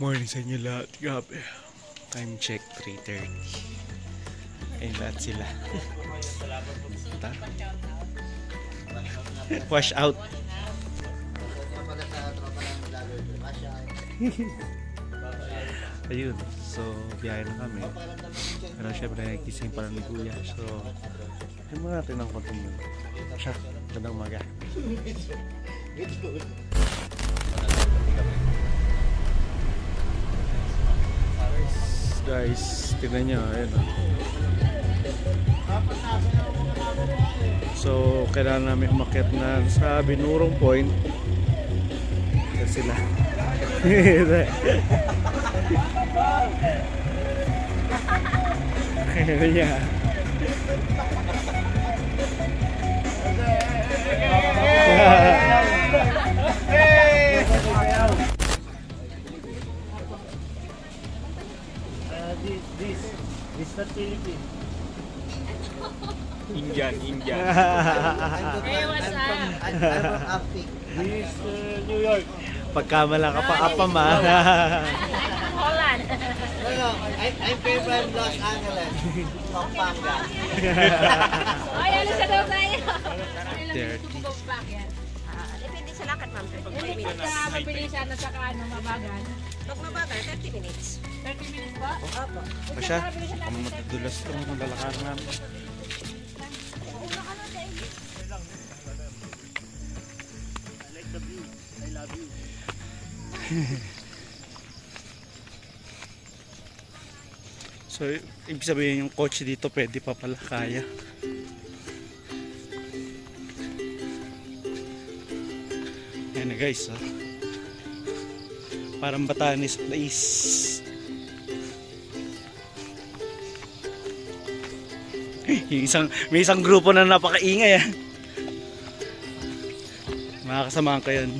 Morning sa inyo lahat. Gabi. Time check 3:30. Ayun lahat sila. Wash out. Ayun. So, biyahe na kami. Pero syempre, gising pa lang ni Kuya. So, yung mga natin ang kontum mo. Siya, gandang umaga. Guys, tignan nyo, ayun. So, kailangan namin umakyat na sa Binurong Point. Kasi sila. Kaya niya. This not Philippines. Indian. Hey, what's up? I'm from Africa. This New York. Pagkamala ka pa apam ha. Holland. No, I'm from Los Angeles. Pampanga. Ay, ano sa daw tayo? Dirty. Depende sa lakad, ma'am. 30 minutes. Pagka mabilisan at saka mabagal. Pag mabagal, 30 minutes. 30 minutes ba? Opo. Pasya, kung matadulas itong lalakad namin. I like the view. I love you. So, ibig sabihin yung coach dito pwede pa pala kaya. Ayan na guys, oh. Parang Batanes place. May isang grupo na napakaingay ah. Makakasamahan ko yun.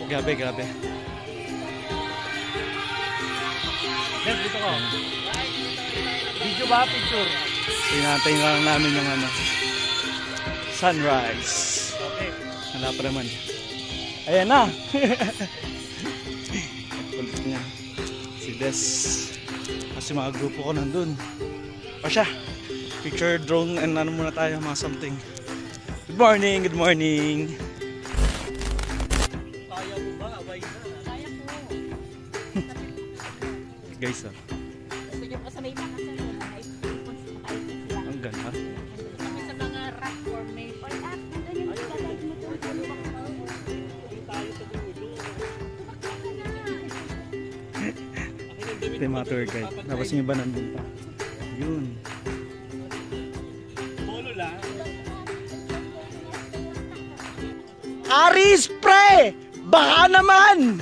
Gabi. Dito ko. Video ba? Picture? Hinantay lang namin yung ano, sunrise. Okay. Wala pa naman. Ayan na. Kulit niya. Si Des. Kasi mga grupo ko nandun. O siya. Picture drone and ano muna tayo mga something. Good morning. Kaya mo ba? Abay na. Kaya po. Guys ah. Gusto nyo pa sa may mga sa Ang ganda. kami sa mga rock formation. Ito yung mga tour guide. Tapos yung iba nandun pa. Yun. Polo lang. Aris pre! Baka naman!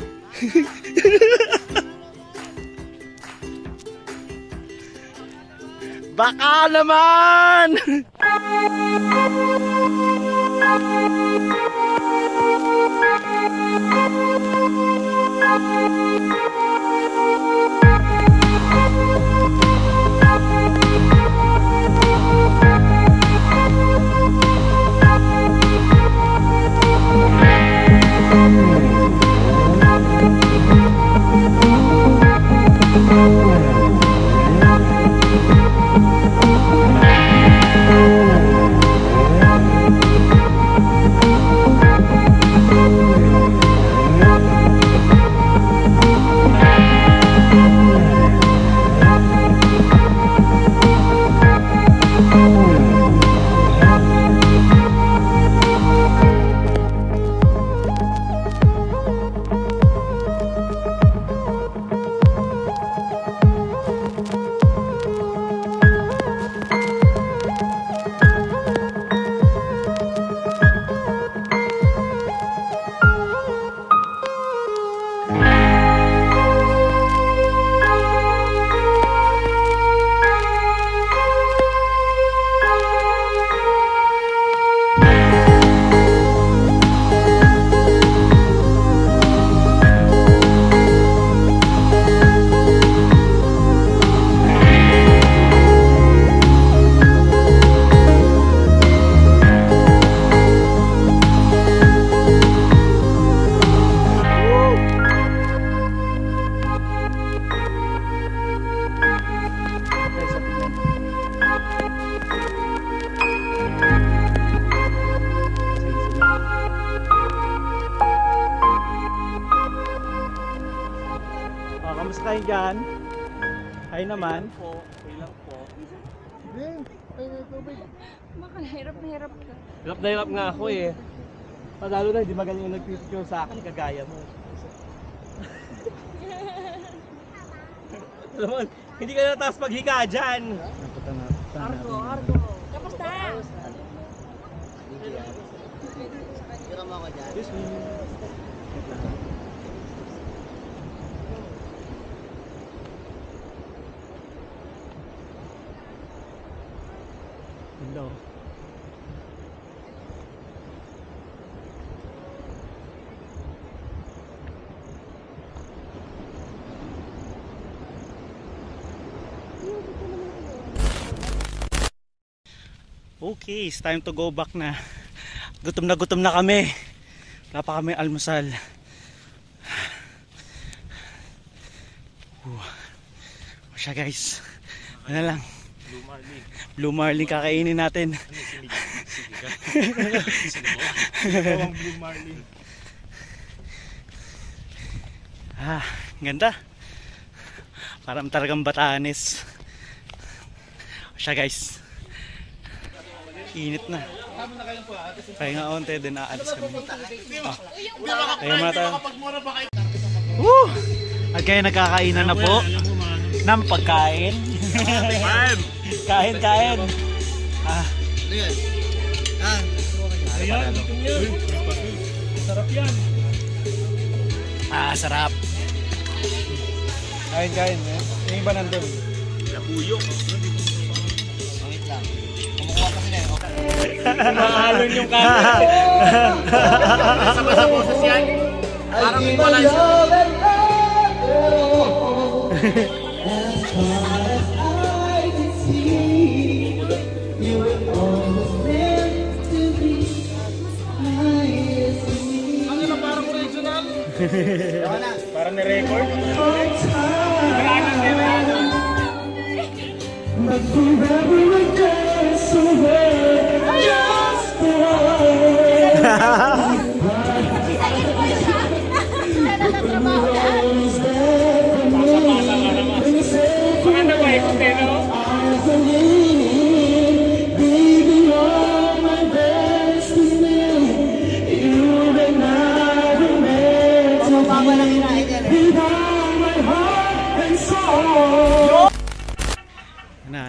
Baka naman! kumakain dyan? Hi naman. Po, okay lang po. Hirap na hirap ka. Hirap na hirap nga ako eh. Lalo na, hindi magaling yung nagpipicture sa akin, kagaya mo. Alam mo, hindi ka nataas maghiga dyan. Argo. Kamusta? Tira mo ako dyan. Hello. Okay, it's time to go back na. Gutom na kami. Wala pa kami almusal. Masya guys. Ano lang. Blue Marlin kakainin natin. Ang Blue Marlin. Ganda. Parang talagang Batanes. Masya guys. Init na. Kaya nga onte din aalis kami. Kaya muna tayo. Woo! At kaya nagkakainan na po ng pagkain. Kain. Ayan, sarap yan. Sarap. Kain. Yung iba nandun. Napuyo. Wait lang. Kumukuha kasi na yun. Kumaalon yung kanin. Sama sa boses yan. Parang may balance. Ano na parang original? Parang ni-record? Maganda ba ikot eh, no?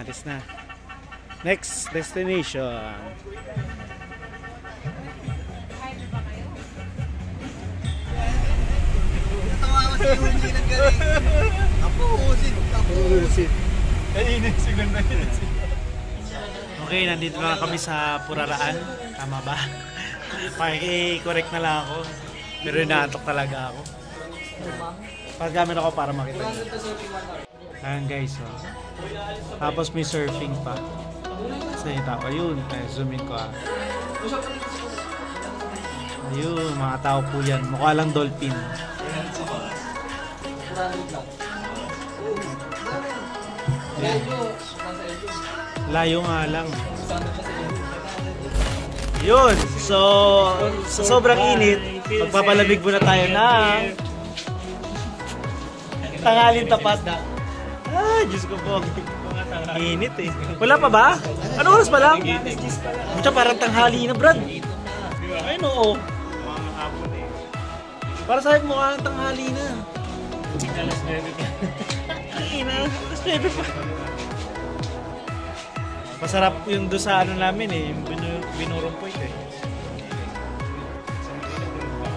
This na. Next destination. Natawa si Yuji ng galing. Kapusin. Kainin, signal na yun. Okay, nandito na kami sa Puraraan. Tama ba? Paki-correct na lang ako. Pero inaantok talaga ako. Paggamit ako para makita niyo. Ayan guys, oh. Tapos may surfing pa. Sa tao. Ayun, zoom in ko Ayun, mga tao po yan. Mukha lang dolphin. Layo nga lang. Yun, so sa sobrang init, magpapalamig muna tayo na tanghalin tapat. Diyos ko po. Init eh. Wala pa ba? Ano oras pa lang? Buta parang tanghali na, Brad. Ayun oo. Para sa'yo mukha ng tanghali na. Alas 9 pa. Alas 9 pa. Masarap yung doon sa ano namin eh. Yung binurumpoy ko eh.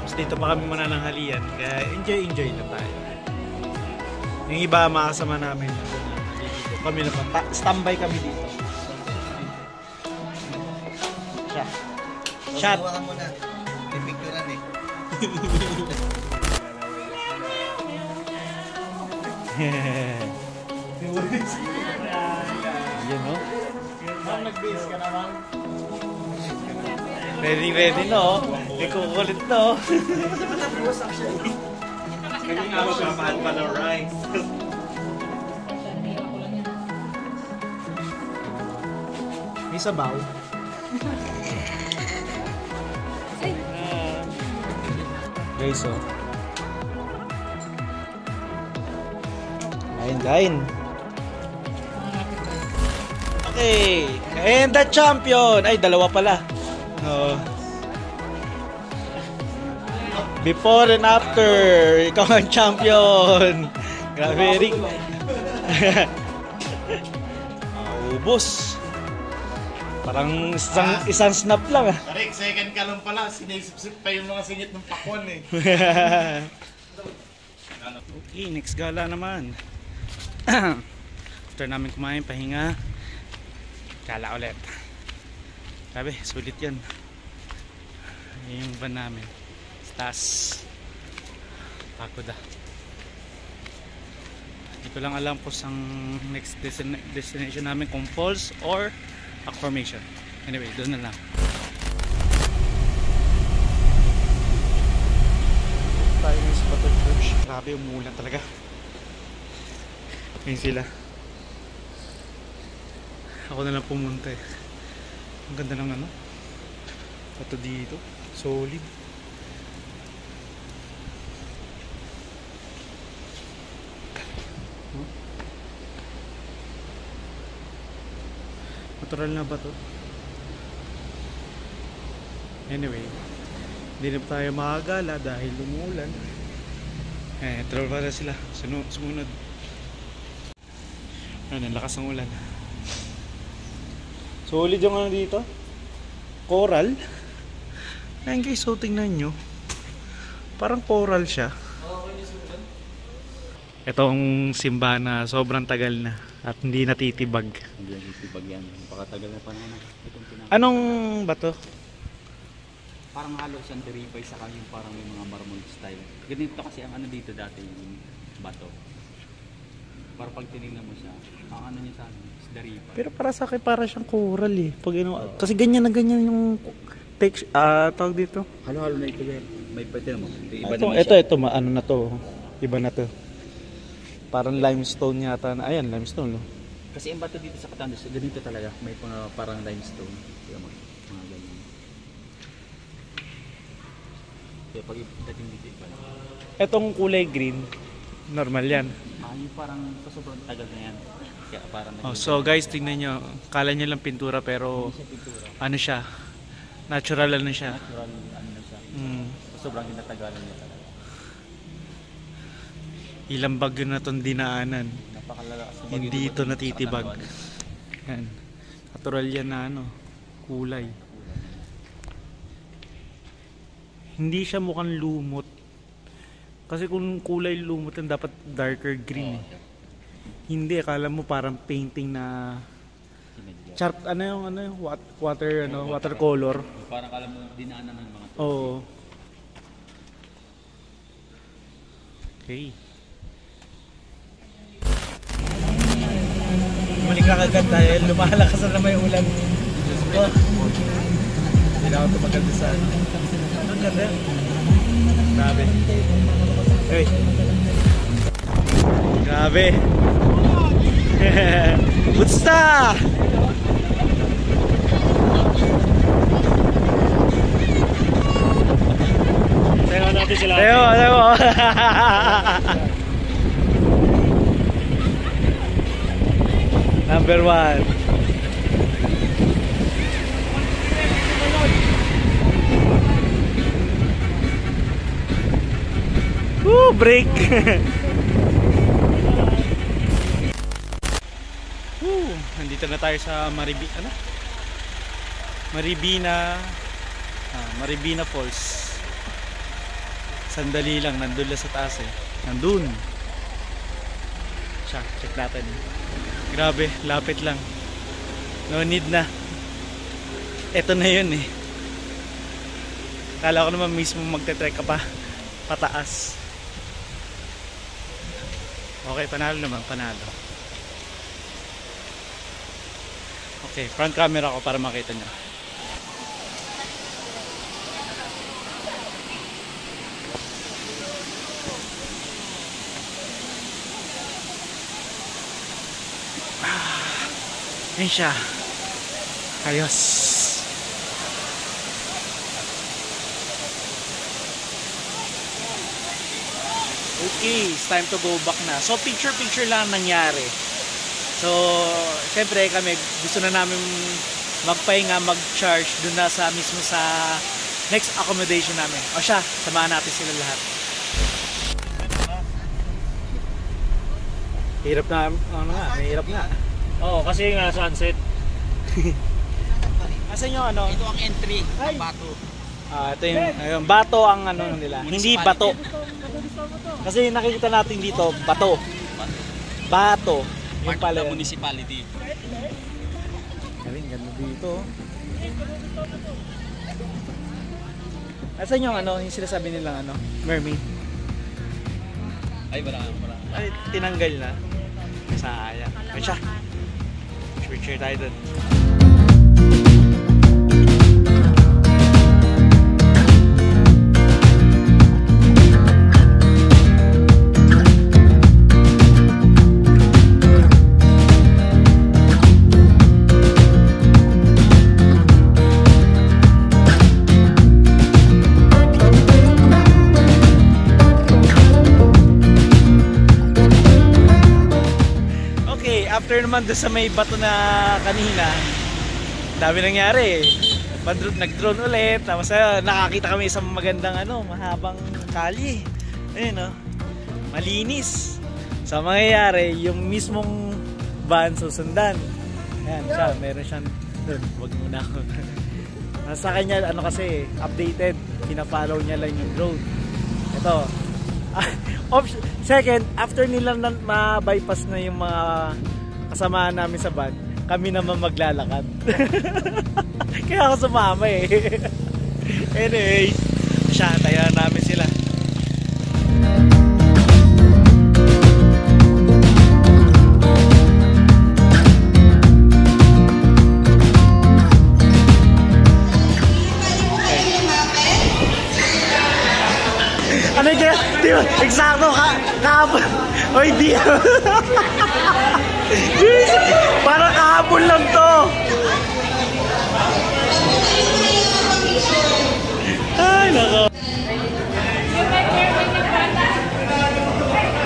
Tapos dito pa kami muna ng halian. Kaya enjoy na tayo. Yung iba mga kasama namin dito. Kami naman, standby kami dito. Shot. Kuha ka muna. Pipicturan eh. Yan o. Ma'am, nag-base ka naman. Ready no? Ikukulit no? Kaya nga magpapahal pa ng rice. May sabaw. Guys, oh. Kain. Okay. And the champion. Ay, dalawa pala. Oh. Before and after. Ikaw ang champion. Grabe, Rick. Ubos. Parang isang snap lang ah. Rick, second ka lang pala. Sinisip-sip pa yung mga singit ng pakwan eh. Okay, next gala naman. After namin kumain, pahinga. Gala ulit. Sabi, sulit yan. Yung van namin. Taas. Pagod ah. Hindi ko lang alam kung sang next destination namin, kung falls or rock formation. Anyway, doon na lang. Tayo ng Spotted Church. Grabe, umuulan talaga. Ngayon sila. Ako na lang pumunta eh. Ang ganda ng ano. Ito dito. Solid. Natural na ba to? Anyway, hindi na tayo makagala dahil umuulan. Troll pa na sila. Sumunod. Ayun, ang lakas ng ulan. Solid yung ano dito. Coral. Ayun guys, so tingnan nyo. Parang coral siya. Itong simbahan na sobrang tagal na at hindi natitibag. Hindi natitibag yan. Napakatagal na panahon na. Anong bato? Parang halo siyang deripay sa yung parang may mga marble style. Ganito kasi ang ano dito dati yung bato. Para pag tinignan mo siya, ang ano niya sa akin is deripay. Pero para sa akin para siyang coral eh. Pag, kasi ganyan na ganyan yung texture, tawag dito. Halo-halo na ito yan. May pwede mo. Iba naman Ito, siya. ano na to. Iba na to. Parang limestone yata na. Ayan, limestone no. Kasi ang bato dito sa Batangas, ganito talaga. May parang limestone. Kaya mga ganyan. Kaya pag dating dito iba na. Etong kulay green, normal yan. Yung parang sobrang tagal na yan. Kaya parang So guys, tingnan nyo. Kala nyo lang pintura pero pintura. ano siya. Natural ano siya. Natural ano na siya. Sobrang tinatagalan niya talaga. Ilang bagyo na itong dinaanan. Napakalakas. Hindi ito natitibag. Yan. Natural yan na ano. Kulay. Hindi siya mukhang lumot. Kasi kung kulay lumot yan, dapat darker green eh. Hindi, akala mo parang painting na chart, ano yung watercolor. Parang kala mo dinaanan ng mga to. Oo. Okay. Balik ka agad dahil lumalakas na naman yung ulan. Hindi na ako tumagal sa ano. Ang ganda. Grabe. Hey. Grabe. Butsta! Tayo natin sila. Tayo. Number 1. Break. Nandito na tayo sa Maribina Falls. Sandali lang, nandun lang sa taas eh. Nandun. Check natin. Grabe, lapit lang. No need na. Eto na yun eh. Kala ko naman mismo magte-trek ka pa pataas. Okay, panalo naman, panalo. Okay, front camera ko para makita nyo. Yan siya. Ayos. Okay, it's time to go back na. So picture-picture lang nangyari. So syempre kami gusto na namin magpahinga, mag-charge doon na sa mismo sa next accommodation namin. O siya, samahan natin sila lahat. Hirap na, ano nga, may hirap nga. Oo, kasi nga sunset. Asan yung ano? Ito ang entry ng Bato. Ito yung ayun, bato ang ano nila. Hindi bato. Kasi nakikita natin dito, bato. Bato. Yung pala. Part of the municipality. Galing, ganda dito. Asan yung ano, yung sinasabi nilang ano, mermaid? Ay, wala. Ay, tinanggal na. Sayang. Ay siya. Picture tayo dun. After naman doon sa may bato na kanina, dami nangyari. Nag-drone ulit, tapos nakakita kami isang magandang ano, mahabang kalye. Ayun, no? Malinis. So mangyayari, yung mismong van susundan. Ayan siya, meron siyang doon, wag muna ako. Nasa kanya, ano kasi, updated, pina-follow niya lang yung drone. Ito. Second, after nila ma-bypass na yung mga kasamahan namin sa van, kami naman maglalakad. Kaya ako sumama eh. Anyway, siya, tayo namin sila. Ano yung kaya? Diba? Eksakto ka! Kahapon! O hindi! Parang kahapon lang to! Ay, nako!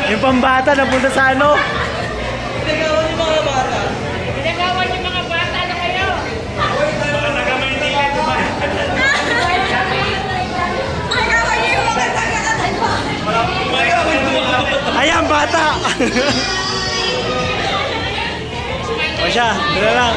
Yung pambata napunta sa ano? Pinagawan yung mga bata na kayo. Baka taga-Maynila ito ba? Ayan, bata! O siya, doon na lang.